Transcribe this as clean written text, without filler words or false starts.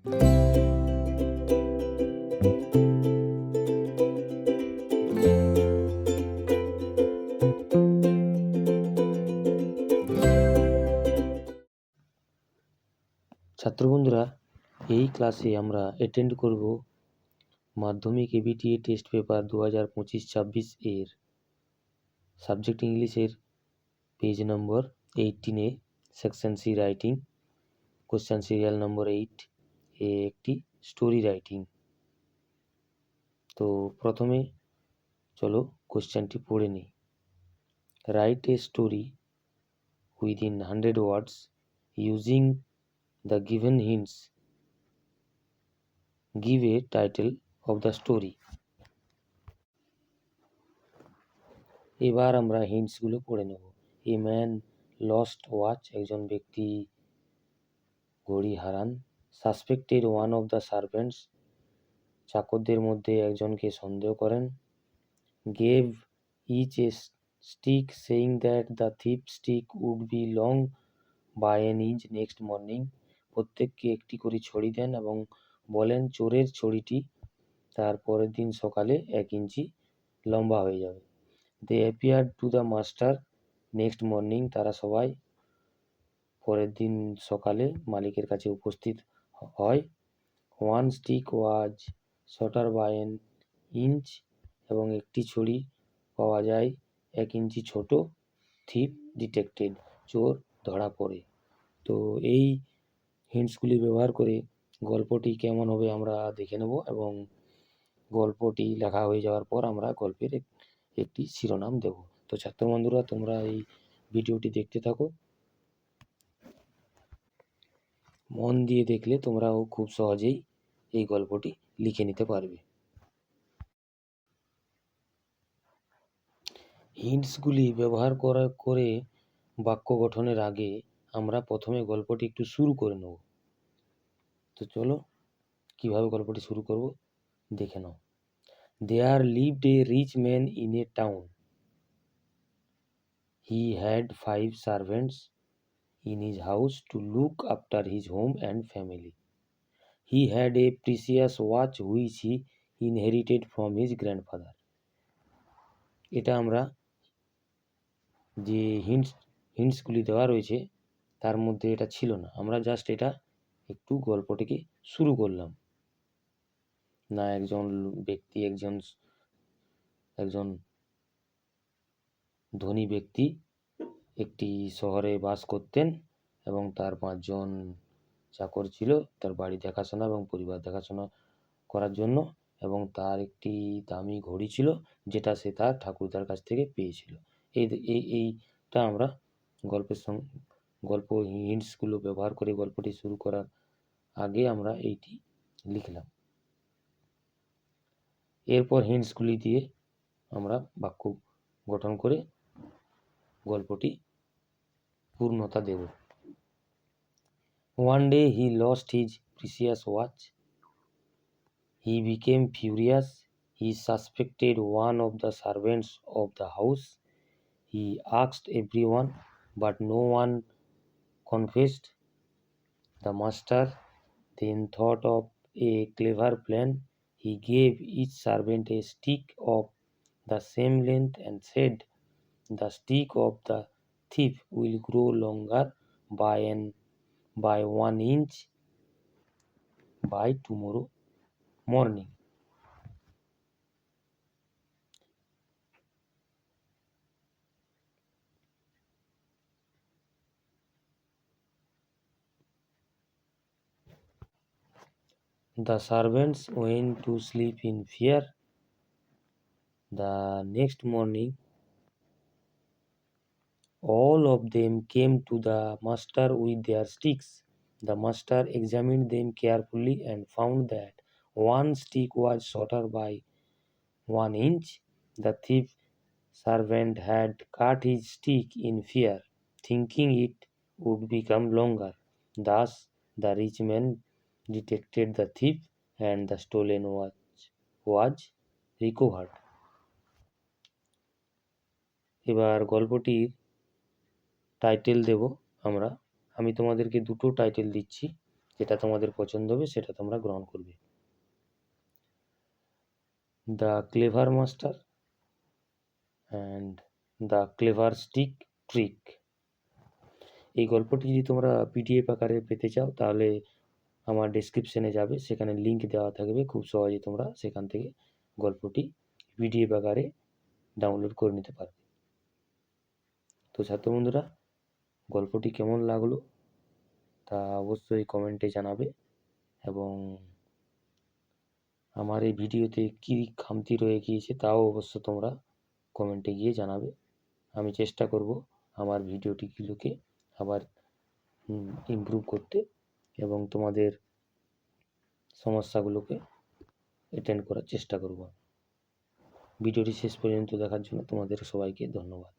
ছাত্র বন্ধুরা, এই ক্লাসে আমরা অ্যাটেন্ড করব মাধ্যমিক এবিটিএ টেস্ট পেপার 2025-26 এর সাবজেক্ট ইংলিশের পেজ নম্বর 18-এ section C writing, question serial number 8 এ একটি স্টোরি রাইটিং। তো প্রথমে চলো কোশ্চেনটি পড়ে নিই। Write a story within 100 words using the given hints. Give a title of the story. এবার আমরা হিন্টসগুলো পড়ে নেব। এ ম্যান লস্ট ওয়াচ, একজন ব্যক্তি ঘড়ি হারান। Suspected one of the servants, চাকরদের মধ্যে একজনকে সন্দেহ করেন। Gave each a stick saying that the thief stick would be long by an inch next morning, প্রত্যেককে একটি করে ছড়ি দেন এবং বলেন চোরের ছড়িটি তার পরের দিন সকালে 1 ইঞ্চি লম্বা হয়ে যাবে। They appeared to the master next morning, তারা সবাই পরের দিন সকালে মালিকের কাছে উপস্থিত হয়। One stick was shorter by an inch, এবং একটি ছড়ি পাওয়া যায় 1 ইঞ্চি ছোট। থিপ ডিটেক্টেড, চোর ধরা পড়ে। তো এই হিন্টসগুলি ব্যবহার করে গল্পটি কেমন হবে আমরা দেখে নেব, এবং গল্পটি লেখা হয়ে যাওয়ার পর আমরা গল্পের একটি শিরোনাম দেব। তো ছাত্র বন্ধুরা, তোমরা এই ভিডিওটি দেখতে থাকো। মন দিয়ে দেখলে তোমরাও খুব সহজেই এই গল্পটি লিখে নিতে পারবে। হিন্টসগুলি ব্যবহার করে বাক্য গঠনের আগে আমরা প্রথমে গল্পটি একটু শুরু করে নেব। তো চলো কিভাবে গল্পটি শুরু করব দেখে নাও। There lived a rich man in a town. He had 5 servants in his house to look after his home and family. He had a precious watch which he inherited from his grandfather. এটা আমরা যে হিন্টসগুলি দেওয়া রয়েছে তার মধ্যে এটা ছিল না, আমরা জাস্ট এটা একটু গল্পটিকে শুরু করলাম। না, একজন ব্যক্তি একজন ধনী ব্যক্তি একটি শহরে বাস করতেন এবং তার 5 জন চাকর ছিল তার বাড়ি দেখাশোনা এবং পরিবার দেখাশোনা করার জন্য, এবং তার একটি দামি ঘড়ি ছিল যেটা সে তার ঠাকুরদার কাছ থেকে পেয়েছিল। এইটা আমরা গল্প হিন্টসগুলো ব্যবহার করে গল্পটি শুরু করার আগে আমরা এইটি লিখলাম। এরপর হিন্টসগুলি দিয়ে আমরা বাক্য গঠন করে গল্পটি পূর্ণতা দেব। One day he lost his precious watch. He became furious. He suspected one of the servants of the house. He asked everyone, but no one confessed. The master then thought of a clever plan. He gave each servant a stick of the same length and said, "The stick of the thief will grow longer by 1 inch by tomorrow morning." The servants went to sleep in fear. The next morning, all of them came to the master with their sticks. The master examined them carefully and found that one stick was shorter by 1 inch. The thief servant had cut his stick in fear, thinking it would become longer. Thus, the rich man detected the thief and the stolen watch was recovered. এবার গল্পটির title দেব আমরা। আমি তোমাদেরকে দুটো title দিচ্ছি, যেটা তোমাদের পছন্দ হবে সেটা তোমরা গ্রহণ করবে। The clever master and the clever stick trick. এই গল্পটি যদি তোমরা পিডিএফ আকারে পেতে চাও তাহলে আমার ডেসক্রিপশনে যাবে, সেখানে লিঙ্ক দেওয়া থাকবে, খুব সহজে তোমরা সেখান থেকে গল্পটি পিডিএফ আকারে ডাউনলোড করে নিতে পারবে। তো ছাত্র বন্ধুরা, গল্পটি কেমন লাগলো তা অবশ্যই কমেন্টে জানাবে, এবং আমার এই ভিডিওতে কী খামতি রয়ে গিয়েছে তাও অবশ্য তোমরা কমেন্টে গিয়ে জানাবে। আমি চেষ্টা করব আমার ভিডিওটিগুলোকে আবার ইমপ্রুভ করতে এবং তোমাদের সমস্যাগুলোকে অ্যাটেন্ড করার চেষ্টা করব। ভিডিওটি শেষ পর্যন্ত দেখার জন্য তোমাদের সবাইকে ধন্যবাদ।